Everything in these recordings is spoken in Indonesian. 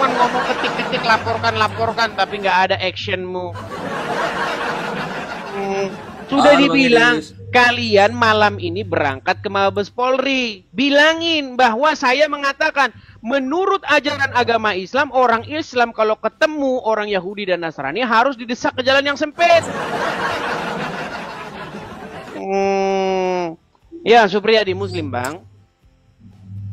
cuma ngomong ketik-ketik laporkan, tapi nggak ada actionmu. Sudah dibilang, kalian malam ini berangkat ke Mabes Polri. Bilangin bahwa saya mengatakan, menurut ajaran agama Islam, orang Islam kalau ketemu orang Yahudi dan Nasrani harus didesak ke jalan yang sempit. Ya, Supriyadi Muslim, Bang.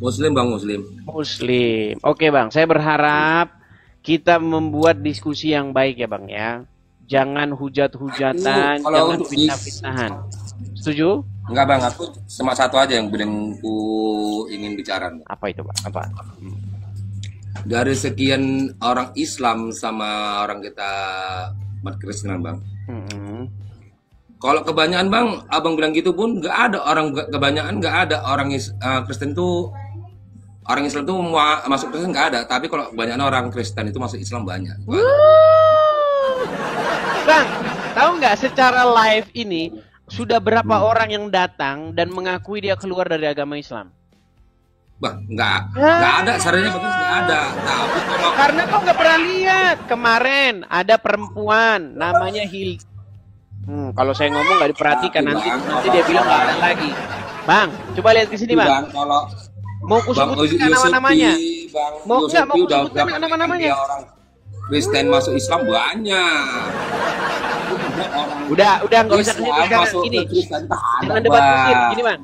Muslim, Bang, Muslim. Muslim. Oke, Bang. Saya berharap kita membuat diskusi yang baik ya, Bang, ya. Jangan hujat-hujatan, jangan fitnah-fitnahan. Setuju? Enggak, Bang, aku cuma satu aja yang ku ingin bicara. Apa itu, Bang? Apa? Dari sekian orang Islam sama orang kita umat Kristen, Bang. Kalau kebanyakan, Bang, Abang bilang gitu pun nggak ada orang, kebanyakan nggak ada orang Kristen tuh, orang Islam tuh masuk Kristen nggak ada. Tapi kalau kebanyakan orang Kristen itu masuk Islam banyak. Bang, tahu nggak secara live ini sudah berapa orang yang datang dan mengakui dia keluar dari agama Islam? Bah, nggak ada, sarannya bagus nggak ada. Tapi karena kau nggak pernah lihat kemarin ada perempuan namanya Hil. Kalau saya ngomong nggak diperhatikan nanti dia bilang nggak ada lagi. Bang, coba lihat ke sini, Bang. Kalau mau kusebutkan nama-namanya? Mau kusebutkan nama-namanya? Kristen masuk Islam banyak. Udah nggak usah kesini sekarang. Ini jangan debat kusir. Gini, Bang.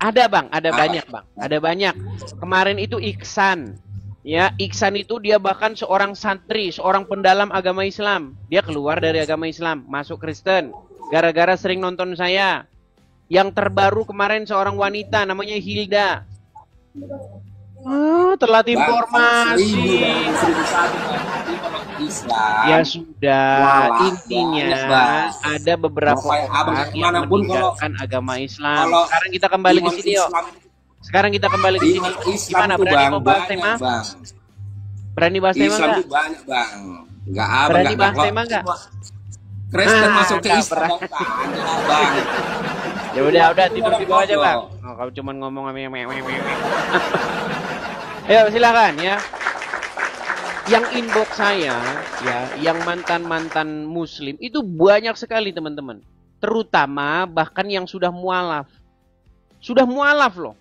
Ada, Bang. Ada banyak, Bang. Ada banyak. Kemarin itu Iksan. Ya, Iksan itu dia bahkan seorang santri, seorang pendalam agama Islam. Dia keluar dari agama Islam, masuk Kristen. Gara-gara sering nonton saya. Yang terbaru kemarin seorang wanita namanya Hilda. Telat informasi. Ya sudah, intinya ada beberapa orang yang meninggalkan agama Islam. Sekarang kita kembali ke sini, yuk. Sekarang kita kembali ke sini. Gimana, berani mau bahas tema? Berani bahas tema Islam itu banyak, Bang. Enggak apa, berani bahas tema enggak? Kristen masuk ke Islam, Bang. Ya udah tidur di bawah aja, Bang. Kau cuma ngomong Ayo silakan ya. Yang inbox saya ya, yang mantan-mantan muslim itu banyak sekali, teman-teman. Terutama bahkan yang sudah mualaf. Sudah mualaf loh.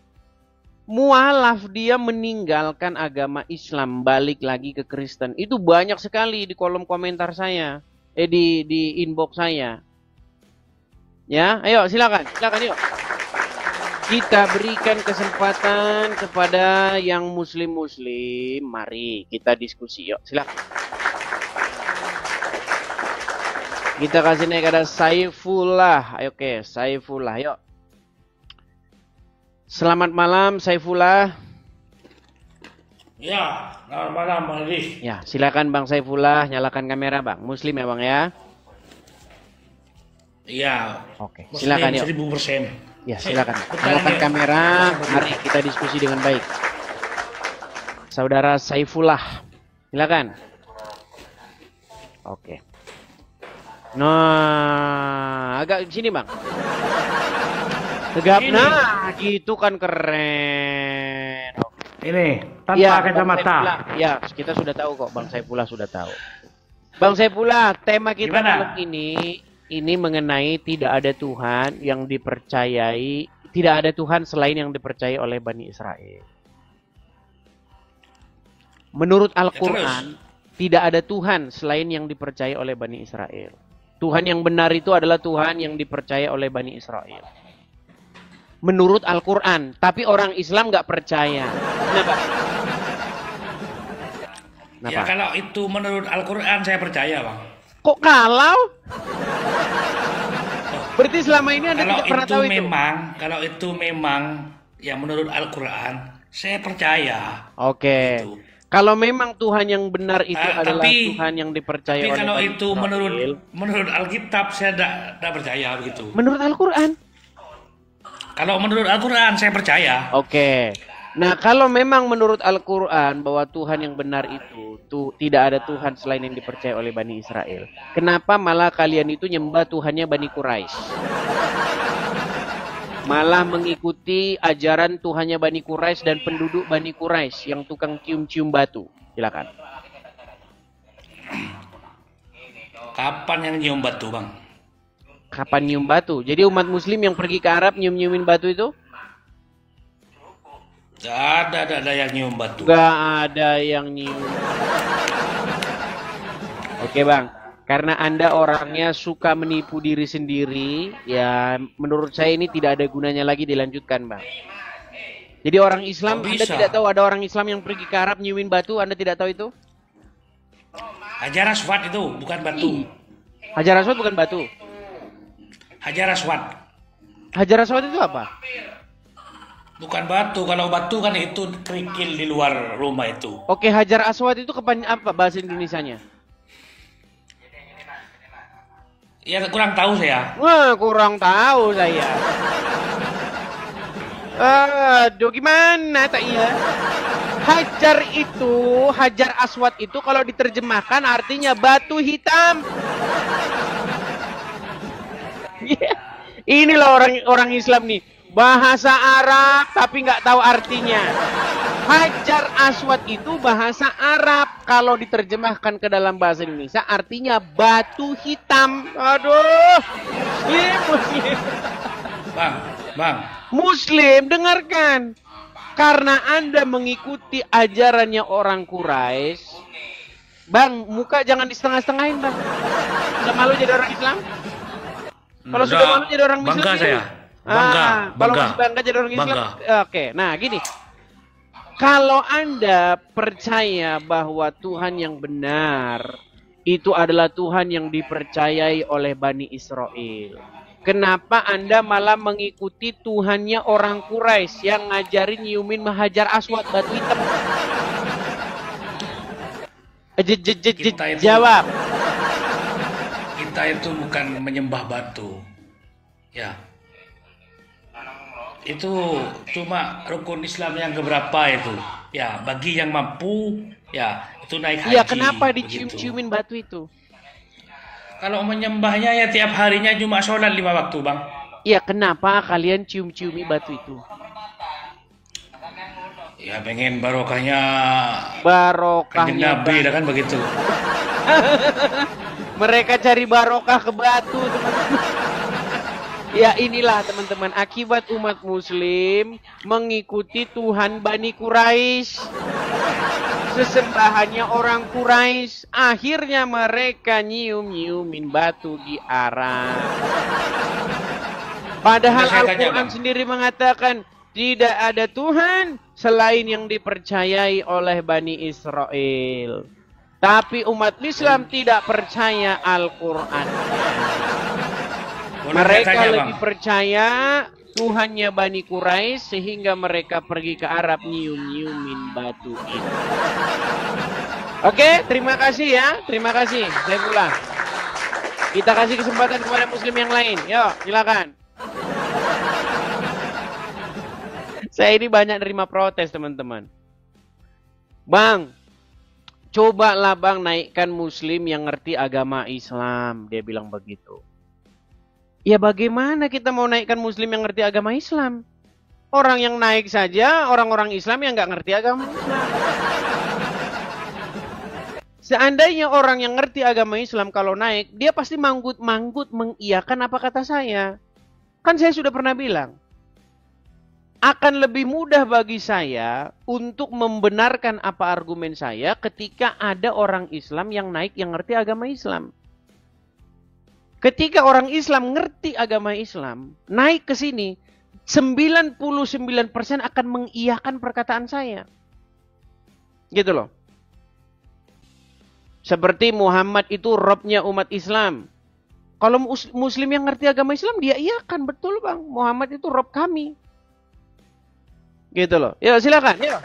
Mualaf, dia meninggalkan agama Islam, balik lagi ke Kristen. Itu banyak sekali di kolom komentar saya. Di inbox saya. Ya, ayo silakan yuk. Kita berikan kesempatan kepada yang muslim-muslim. Mari kita diskusi, yuk. Silakan. Kita kasih naik ada Saifullah. Ayo, oke, Saifullah, yuk. Selamat malam, Saifullah. Ya, selamat malam, Bang Edi. Ya, silakan Bang Saifullah, nyalakan kamera, Bang. Muslim ya, Bang ya? Iya. Oke, silakan yuk. 1000%. Ya, silakan. Nyalakan kamera, mari kita diskusi dengan baik. Saudara Saifullah, silakan. Oke. Nah, agak sini, Bang. Tegap, nah, gitu kan keren. Ini, tanpa kacamata. Ya, kita sudah tahu kok, Bang Saifullah sudah tahu. Bang Saifullah, tema kita malam ini mengenai tidak ada Tuhan yang dipercayai, tidak ada Tuhan selain yang dipercayai oleh Bani Israel. Menurut Al-Quran, tidak ada Tuhan selain yang dipercayai oleh Bani Israel. Tuhan yang benar itu adalah Tuhan yang dipercayai oleh Bani Israel. Menurut Al-Quran, tapi orang Islam nggak percaya. Kenapa? Ya kalau itu menurut Al-Quran saya percaya, Bang. Kok kalau? Berarti selama ini Anda tidak pernah tahu itu? Kalau itu memang yang menurut Al-Quran, saya percaya. Oke. Gitu. Kalau memang Tuhan yang benar itu adalah Tuhan yang dipercaya oleh kalau Bani itu menurut Alkitab saya tidak percaya begitu. Menurut Al-Quran? Kalau menurut Al-Quran saya percaya. Oke. Nah, kalau memang menurut Al-Quran bahwa Tuhan yang benar itu tidak ada Tuhan selain yang dipercaya oleh Bani Israel, kenapa malah kalian itu nyembah Tuhannya Bani Quraisy? Malah mengikuti ajaran Tuhannya Bani Quraisy dan penduduk Bani Quraisy yang tukang cium-cium batu. Silakan. Kapan yang nyium batu, Bang? Kapan nyium batu? Jadi umat muslim yang pergi ke Arab nyium-nyiumin batu itu? Gak ada yang nyium batu. Gak ada yang nyium. Oke Bang, karena Anda orangnya suka menipu diri sendiri, ya menurut saya ini tidak ada gunanya lagi dilanjutkan Bang. Jadi orang Islam, Anda tidak tahu ada orang Islam yang pergi ke Arab nyiumin batu, Anda tidak tahu itu? Hajar Aswad itu bukan batu. Hajar Aswad bukan batu. Hajar Aswad. Hajar Aswad itu apa? Bukan batu. Kalau batu kan itu kerikil di luar rumah itu. Oke, Hajar Aswad itu apa bahasa Indonesianya? Ya kurang tahu saya. Wah, kurang tahu saya. Aduh, gimana tak iya? Hajar Aswad itu kalau diterjemahkan artinya batu hitam. Inilah orang Islam nih, bahasa Arab tapi nggak tahu artinya. Hajar Aswad itu bahasa Arab, kalau diterjemahkan ke dalam bahasa Indonesia artinya batu hitam. Aduh, Muslim. Bang. Muslim, dengarkan. Karena Anda mengikuti ajarannya orang Quraisy, Bang, muka jangan di setengah-setengahin, Bang. Sudah malu jadi orang Islam? Kalau sudah malu jadi orang Islam, bangga saya. Kalau masih bangga jadi orang Islam, oke. Nah, gini. Kalau Anda percaya bahwa Tuhan yang benar itu adalah Tuhan yang dipercayai oleh Bani Israel, kenapa Anda malah mengikuti Tuhannya orang Quraisy yang ngajarin nyiumin Hajar Aswad batu hitam? Jawab. Kita itu bukan menyembah batu. Ya. Itu cuma rukun Islam yang keberapa itu. Ya, bagi yang mampu, ya itu naik haji. Iya, kenapa dicium-ciumin batu itu? Kalau menyembahnya ya tiap harinya cuma sholat 5 waktu, Bang. Iya, kenapa kalian cium-ciumi batu itu? Ya pengen barokahnya Barokahnya Nabi, kan begitu. Mereka cari barokah ke batu, teman-teman. Ya inilah teman-teman akibat umat muslim mengikuti Tuhan Bani Quraisy. Sesembahannya orang Quraisy, akhirnya mereka nyium-nyiumin batu di Arab. Padahal Al-Quran sendiri mengatakan tidak ada Tuhan selain yang dipercayai oleh Bani Israel. Tapi umat Islam tidak percaya Al-Quran. Mereka lebih percaya Tuhannya Bani Quraisy sehingga mereka pergi ke Arab nyium-nyiumin batu itu. Oke, terima kasih ya. Terima kasih. Saya pulang. Kita kasih kesempatan kepada muslim yang lain. Yuk, silakan. Saya ini banyak nerima protes, teman-teman. Bang, cobalah Bang naikkan muslim yang ngerti agama Islam. Dia bilang begitu. Ya bagaimana kita mau naikkan muslim yang ngerti agama Islam? Orang yang naik saja, orang-orang Islam yang nggak ngerti agama Islam. Seandainya orang yang ngerti agama Islam kalau naik, dia pasti manggut-manggut mengiyakan apa kata saya. Kan saya sudah pernah bilang, akan lebih mudah bagi saya untuk membenarkan apa argumen saya ketika ada orang Islam yang naik yang ngerti agama Islam. Ketika orang Islam ngerti agama Islam, naik ke sini, 99% akan mengiyakan perkataan saya. Gitu loh. Seperti Muhammad itu Robnya umat Islam. Kalau muslim yang ngerti agama Islam, dia iyakan. Betul Bang, Muhammad itu Rob kami. Gitu loh. Yuk silakan. Yuk.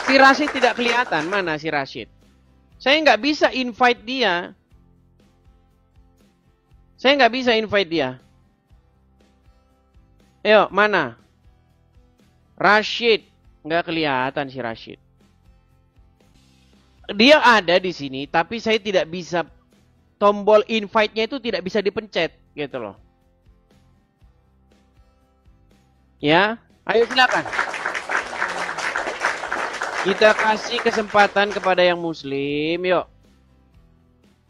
Si Rashid tidak kelihatan. Mana si Rashid? Saya nggak bisa invite dia. Ayo, mana? Rashid. Nggak kelihatan si Rashid. Dia ada di sini, tapi saya tidak bisa. Tombol invite-nya itu tidak bisa dipencet. Gitu loh. Ya, ayo silakan. Kita kasih kesempatan kepada yang muslim, yuk.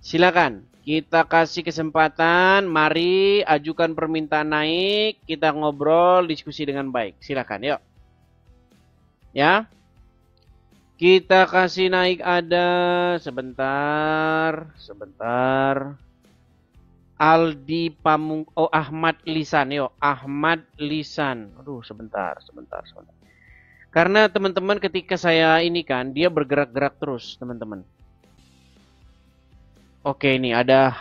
Silakan. Kita kasih kesempatan, mari ajukan permintaan naik, kita ngobrol, diskusi dengan baik. Silakan, yuk. Ya. Kita kasih naik ada sebentar. Aldi Ahmad Lisan, yuk. Ahmad Lisan. Aduh, sebentar. Karena teman-teman ketika saya ini kan, dia bergerak-gerak terus, teman-teman. Oke, ini ada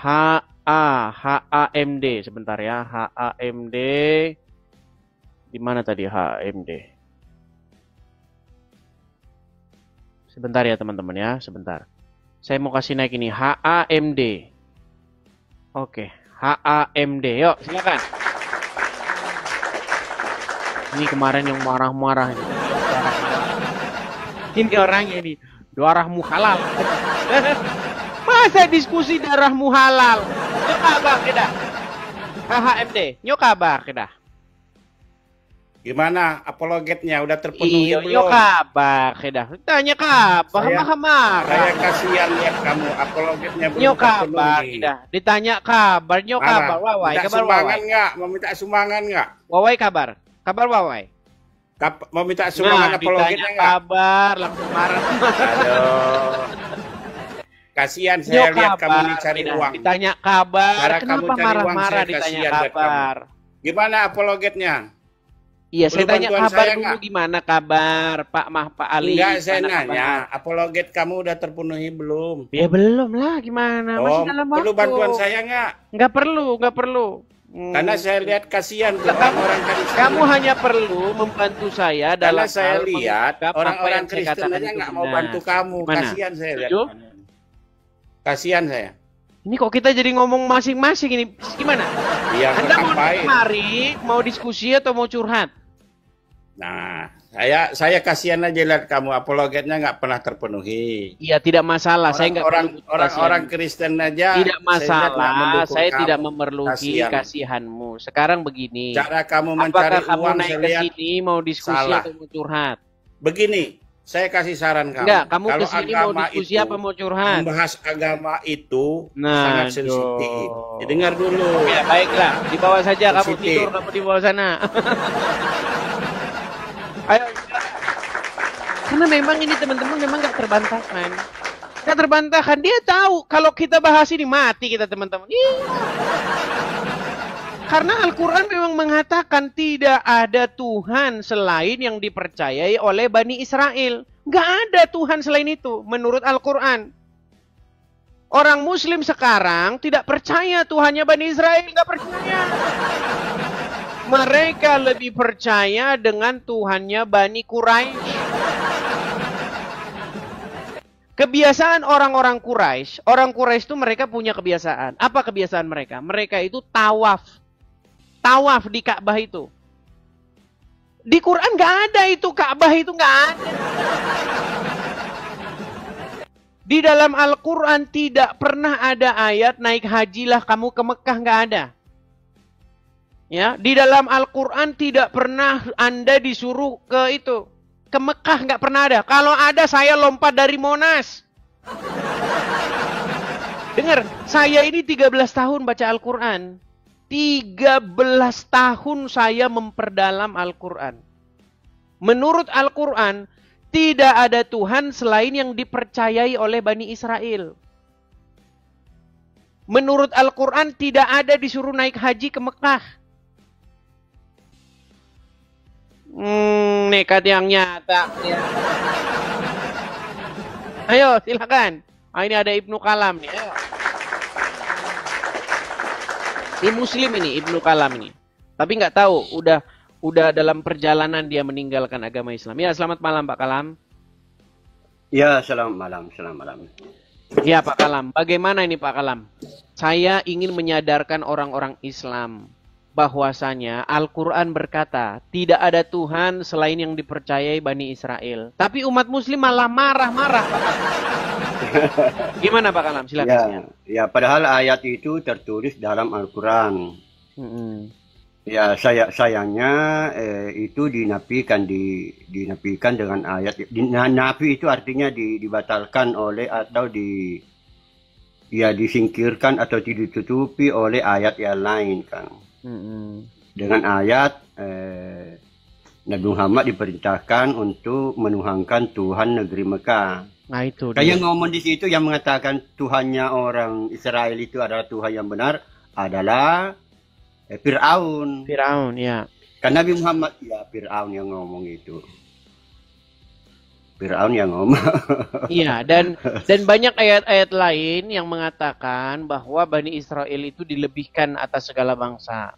HAMD sebentar ya. HAMD. Di mana tadi HAMD? Sebentar ya teman-teman ya, sebentar. Saya mau kasih naik ini HAMD. Oke, HAMD. Yuk, silakan. Ini kemarin yang marah-marah ini. Ini orangnya ini, darahmu halal. Masa diskusi darahmu halal? Nyok kabar kita. HHMD, nyok kabar kita. Gimana apologetnya udah terpenuhi Iyo, belum? nyok kabar kita. Tanya kabar, marah. Saya kasihan lihat kamu apologetnya belum Nyok kabar terpenuhi. kita. Ditanya kabar, nyok kabar. Wawai, minta kabar sumbangan Wawai. nggak? Mau minta sumbangan nggak? Wawai kabar. Kabar Wawai. Mau minta sumbangan apologetnya ditanya nggak? kabar, langsung marah. Aduh. Kasihan saya lihat kamu nih cari uang. Ditanya kabar, Cara kenapa kamu cari uang, marah-marah saya ditanya kasihan lihat kabar? Gimana apologetnya? Iya, saya Perlu tanya bantuan kabar saya dulu nggak? gimana kabar Pak Ali? Enggak, saya Gimana nanya, kabar? apologet kamu udah terpenuhi belum? Ya belum lah, gimana? Masih dalam waktu. Perlu bantuan saya nggak? Nggak perlu. Karena saya lihat kasihan Lah, orang-orang Kristen. Kamu hanya perlu membantu saya dalam Karena saya hal lihat mengungkap apa orang-orang yang saya Kristen katakan aja itu nggak mau benar. bantu kamu. Gimana? Kasihan saya lihat. Setuju? Kasihan saya. Ini kok kita jadi ngomong masing-masing ini? Gimana? Iya, Anda mau ngapain? mari, mau diskusi atau mau curhat? Nah, saya kasihan aja lihat kamu apologetnya nggak pernah terpenuhi. Iya, tidak masalah. Saya nggak perlu Orang Kristen aja tidak masalah. Saya tidak kamu. memerluki Kasihan. kasihanmu. Sekarang begini. Cara kamu mencari Apakah kamu uang naik saya ke lihat sini mau diskusi salah. atau mau curhat? begini. Saya kasih saran kamu. Enggak, kamu Kalau ke sini mau agama diskusi itu, apa mau curhat? membahas agama itu Nah, sangat sensitif. Dengar dulu. Ya, baiklah. Di bawah saja kamu Sensitif. tidur, kamu di bawah sana. Ayo. Karena memang ini teman-teman memang nggak terbantahkan. Nggak terbantahkan. Dia tahu kalau kita bahas ini mati kita teman-teman. Iya. Karena Al-Quran memang mengatakan tidak ada Tuhan selain yang dipercayai oleh Bani Israel. Nggak ada Tuhan selain itu menurut Al-Quran. Orang Muslim sekarang tidak percaya Tuhannya Bani Israel. Nggak percaya. Mereka lebih percaya dengan Tuhannya Bani Quraisy. Kebiasaan orang-orang Quraisy. Orang Quraisy itu mereka punya kebiasaan. Apa kebiasaan mereka? Mereka itu tawaf. Tawaf di Ka'bah itu. Di Quran nggak ada itu, Ka'bah itu nggak ada. Di dalam Al-Quran tidak pernah ada ayat naik hajilah kamu ke Mekah, nggak ada. Ya, di dalam Al-Quran tidak pernah Anda disuruh ke itu, ke Mekah, nggak pernah ada. Kalau ada saya lompat dari Monas. Dengar, saya ini 13 tahun baca Al-Quran. 13 tahun saya memperdalam Al-Quran. Menurut Al-Quran, tidak ada Tuhan selain yang dipercayai oleh Bani Israel. Menurut Al-Quran, tidak ada disuruh naik haji ke Mekah. Nekat yang nyata. Ya. Ayo, silakan. Ini ada Ibnu Kalam nih. Ayo. Ini Muslim ini, Ibnu Kalam ini. Tapi nggak tahu, udah dalam perjalanan dia meninggalkan agama Islam. Ya, selamat malam Pak Kalam. Ya, selamat malam, selamat malam. Ya Pak Kalam, bagaimana ini Pak Kalam? Saya ingin menyadarkan orang-orang Islam bahwasanya Al-Quran berkata, tidak ada Tuhan selain yang dipercayai Bani Israel. Tapi umat Muslim malah marah-marah. Gimana Pak Kalam? Silakan. Ya, padahal ayat itu tertulis dalam Al-Quran. Ya, sayangnya itu dinafikan dengan ayat. Nafi itu artinya dibatalkan oleh atau ya disingkirkan atau ditutupi oleh ayat yang lain, Kang. Dengan ayat Nabi Muhammad diperintahkan untuk menuhankan Tuhan negeri Mekah. Nah itu Kayak ngomong di situ yang mengatakan Tuhannya orang Israel itu adalah Tuhan yang benar adalah Fir'aun. Firaun, ya. Kan Nabi Muhammad, ya Fir'aun yang ngomong itu. Fir'aun yang ngomong. Iya, dan banyak ayat-ayat lain yang mengatakan bahwa Bani Israel itu dilebihkan atas segala bangsa.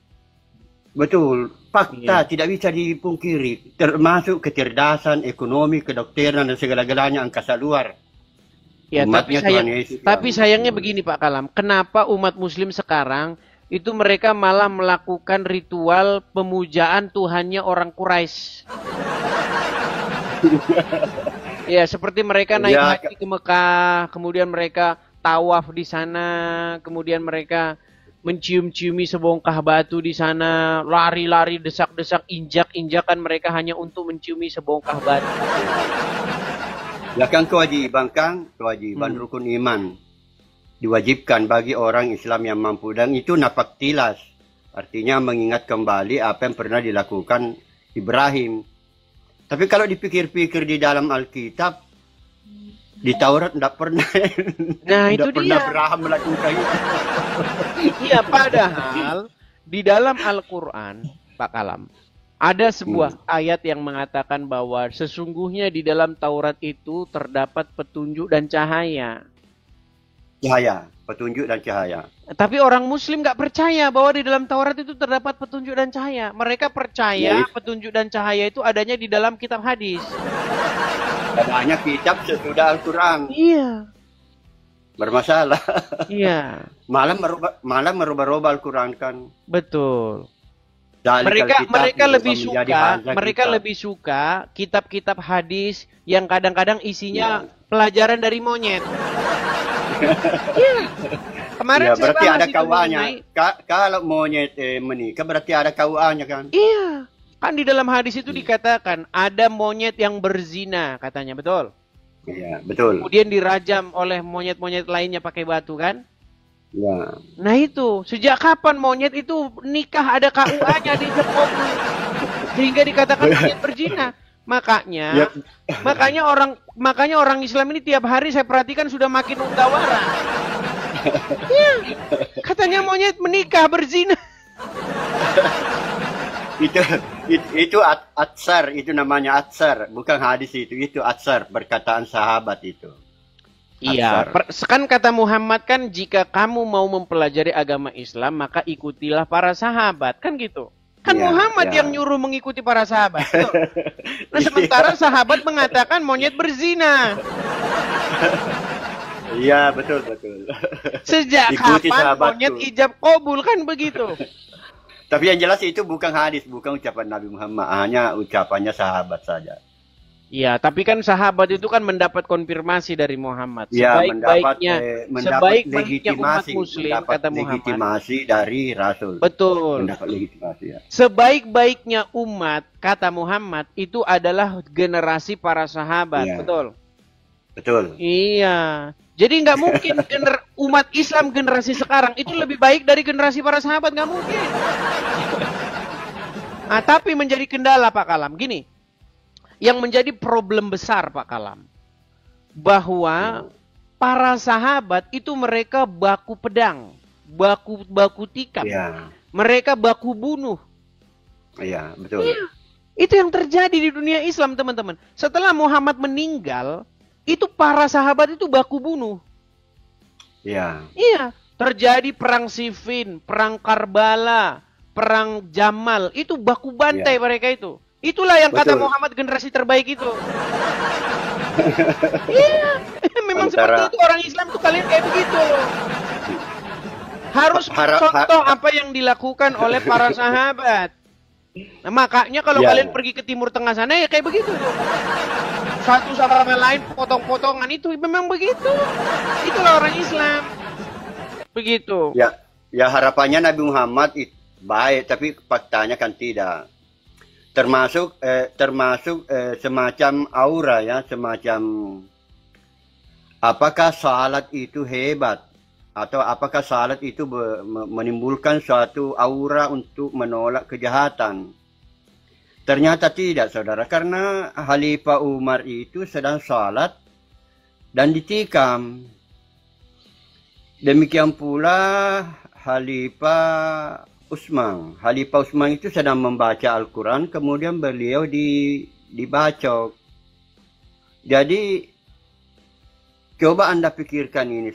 Betul, fakta Iya. tidak bisa dipungkiri, termasuk kecerdasan, ekonomi, kedokteran dan segala-galanya angkasa luar. Ya, Umatnya Tuhan Yesus tapi yang- sayangnya begini Pak Kalam, kenapa umat Muslim sekarang itu mereka malah melakukan ritual pemujaan Tuhannya orang Quraisy? Ya, seperti mereka naik Ya, haji ke Mekah, kemudian mereka tawaf di sana, kemudian mereka mencium-ciumi sebongkah batu di sana, lari-lari, desak-desak, injak-injakan mereka hanya untuk menciumi sebongkah batu. Ya kan kewajiban rukun iman diwajibkan bagi orang Islam yang mampu, dan itu napak tilas. Artinya mengingat kembali apa yang pernah dilakukan Ibrahim. Tapi kalau dipikir-pikir di dalam Alkitab, di Taurat tidak pernah. Nah, itu tidak pernah dia. Abraham melakukan itu. Iya, padahal di dalam Al-Quran, Pak Kalam, ada sebuah ayat yang mengatakan bahwa sesungguhnya di dalam Taurat itu terdapat petunjuk dan cahaya. Cahaya, petunjuk dan cahaya. Tapi orang Muslim nggak percaya bahwa di dalam Taurat itu terdapat petunjuk dan cahaya. Mereka percaya Ya, petunjuk dan cahaya itu adanya di dalam kitab hadis. Banyak kitab sesudah Al-Quran Iya, bermasalah. iya, Malah merubah-rubah Al-Quran kan. betul. Zalikal kitab Mereka lebih dirubah menjadi suka, hadza mereka kitab. lebih suka kitab-kitab hadis yang kadang-kadang isinya pelajaran dari monyet. Iya. Kemarin Ya, saya berarti bahas ada itu KUA-nya. mengenai- Kalau monyet menikah berarti ada KUA-nya kan? Iya. Kan di dalam hadis itu dikatakan ada monyet yang berzina, katanya, betul. Iya, betul. Kemudian dirajam oleh monyet-monyet lainnya pakai batu kan? Ya. Nah itu, sejak kapan monyet itu nikah ada KUA-nya di Jepang? Sehingga dikatakan monyet berzina. Makanya, Ya. makanya orang Islam ini tiap hari saya perhatikan sudah makin ugawara. Iya, katanya monyet menikah berzina. itu atsar, itu namanya atsar, bukan hadis itu atsar, perkataan sahabat itu. Iya, kan kata Muhammad kan jika kamu mau mempelajari agama Islam maka ikutilah para sahabat, kan gitu. Kan Iya, Muhammad iya. yang nyuruh mengikuti para sahabat. Tuh. Nah sementara sahabat mengatakan monyet berzina. Iya, betul. Sejak Ikuti kapan sahabatku. monyet ijab kabul, kan begitu. Tapi yang jelas itu bukan hadis, bukan ucapan Nabi Muhammad, hanya ucapannya sahabat saja. Iya, tapi kan sahabat itu kan mendapat konfirmasi dari Muhammad. Ya, Sebaik-baiknya mendapat umat legitimasi, Muslim, mendapat kata Muhammad. legitimasi dari Rasul. Betul. Mendapat legitimasi ya. Sebaik-baiknya umat, kata Muhammad, itu adalah generasi para sahabat. Iya. Betul. Betul. Iya. Jadi nggak mungkin umat Islam generasi sekarang itu lebih baik dari generasi para sahabat, nggak mungkin. Nah, tapi menjadi kendala Pak Kalam, gini, yang menjadi problem besar Pak Kalam, bahwa para sahabat itu mereka baku pedang, baku tikam, Iya. mereka baku bunuh. Iya, betul. Iya. Itu yang terjadi di dunia Islam, teman-teman. Setelah Muhammad meninggal, itu para sahabat itu baku bunuh. Iya. Iya, terjadi perang Siffin, perang Karbala, perang Jamal, itu baku bantai mereka itu. Itulah yang kata Betul. Muhammad generasi terbaik itu. Iya, memang seperti itu orang Islam tuh kalian kayak begitu. Harus contoh apa yang dilakukan oleh para sahabat. Nah, makanya kalau Ya. kalian pergi ke Timur Tengah sana ya kayak begitu tuh. Satu sama lain potong-potongan itu memang begitu. Itulah orang Islam. Begitu. Ya harapannya Nabi Muhammad baik, tapi faktanya kan tidak. Termasuk semacam aura ya, semacam apakah salat itu hebat? atau apakah salat itu menimbulkan suatu aura untuk menolak kejahatan? Ternyata tidak, saudara, karena Khalifah Umar itu sedang salat dan ditikam. Demikian pula Khalifah Utsman. Khalifah Utsman itu sedang membaca Al-Quran, kemudian beliau dibacok. Jadi coba Anda pikirkan ini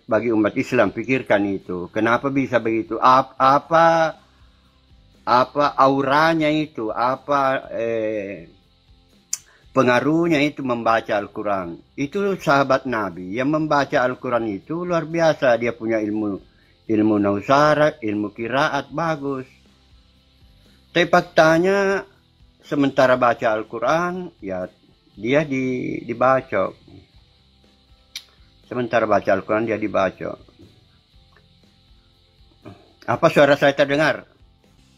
bagi umat Islam, pikirkan itu. Kenapa bisa begitu? Apa auranya itu? Apa pengaruhnya itu membaca Al-Quran? Itu sahabat Nabi yang membaca Al-Quran itu luar biasa. Dia punya ilmu nausara, ilmu qiraat bagus. Tapi faktanya sementara baca Al-Quran, ya dia dibacok. Sementara baca Al-Quran dia dibacok. Apa suara saya terdengar?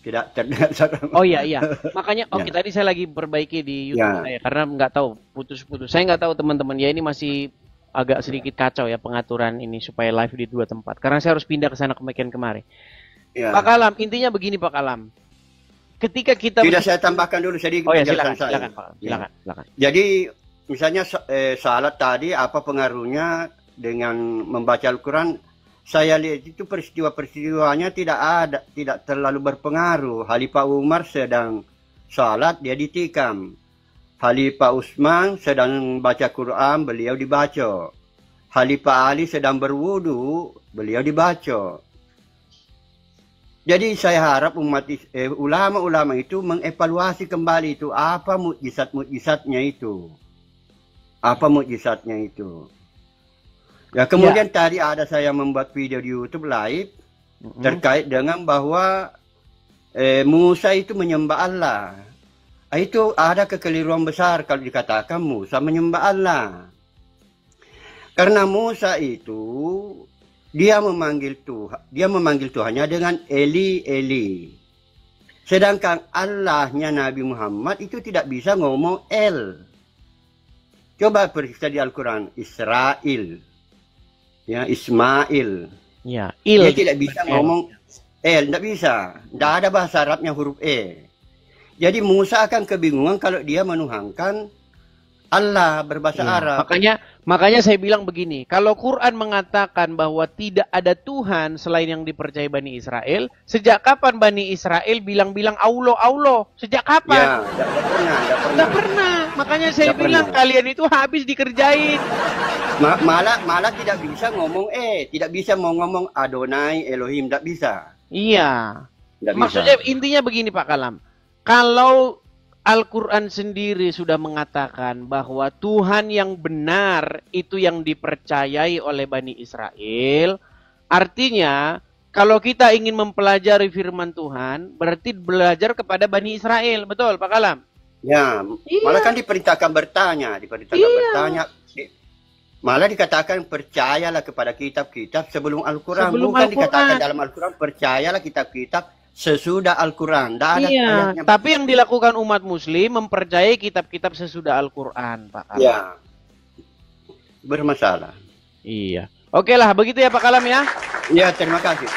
Tidak terdengar. Oh iya. Makanya tadi saya lagi perbaiki di YouTube saya karena nggak tahu putus-putus. Saya nggak tahu teman-teman ya, ini masih agak sedikit kacau ya pengaturan ini supaya live di 2 tempat. Karena saya harus pindah ke sana kemari. Ya. Pak Kalam, intinya begini Pak Kalam. Ketika kita saya tambahkan dulu sedikit. Oh ya, silakan Pak. Silakan. Jadi misalnya salat tadi apa pengaruhnya dengan membaca Al-Quran? Saya lihat itu peristiwanya tidak terlalu berpengaruh. Khalifah Umar sedang salat, dia ditikam. Khalifah Utsman sedang baca Quran, beliau dibaca. Khalifah Ali sedang berwudu, beliau dibaca. Jadi saya harap ulama-ulama itu mengevaluasi kembali itu apa mukjizat-mukjizatnya itu. Apa mukjizatnya itu. Ya, kemudian tadi ada saya membuat video di YouTube live terkait dengan bahwa Musa itu menyembah Allah. Itu ada kekeliruan besar kalau dikatakan Musa menyembah Allah. Karena Musa itu dia memanggil Tuhannya dengan Eli, Eli. Sedangkan Allahnya Nabi Muhammad itu tidak bisa ngomong El. Coba periksa di Al-Quran, Israel. Ya, Ismail. Ya, dia tidak bisa ngomong El, tidak bisa. Tidak ada bahasa Arabnya huruf E. Jadi Musa akan kebingungan kalau dia menuhankan Allah berbahasa Arab. Makanya saya bilang begini, kalau Quran mengatakan bahwa tidak ada Tuhan selain yang dipercayai Bani Israel, sejak kapan Bani Israel bilang-bilang Allah? Sejak kapan? Ya, tidak pernah. Makanya saya bilang kalian itu habis dikerjain. Malah tidak bisa ngomong tidak bisa mau ngomong Adonai, Elohim, tidak bisa. Iya. Maksudnya intinya begini Pak Kalam, kalau Al-Quran sendiri sudah mengatakan bahwa Tuhan yang benar itu yang dipercayai oleh Bani Israel. Artinya, kalau kita ingin mempelajari firman Tuhan, berarti belajar kepada Bani Israel. Betul, Pak Kalam? Ya, malah kan diperintahkan bertanya. Malah dikatakan percayalah kepada kitab-kitab sebelum Al-Quran. Bukan dikatakan dalam Al-Quran percayalah kitab-kitab sesudah Al-Quran. Iya, tapi yang dilakukan umat muslim mempercayai kitab-kitab sesudah Al-Quran, Pak Kalam. Ya, bermasalah. Iya. Oke lah, begitu ya Pak Kalam ya. Iya, terima kasih.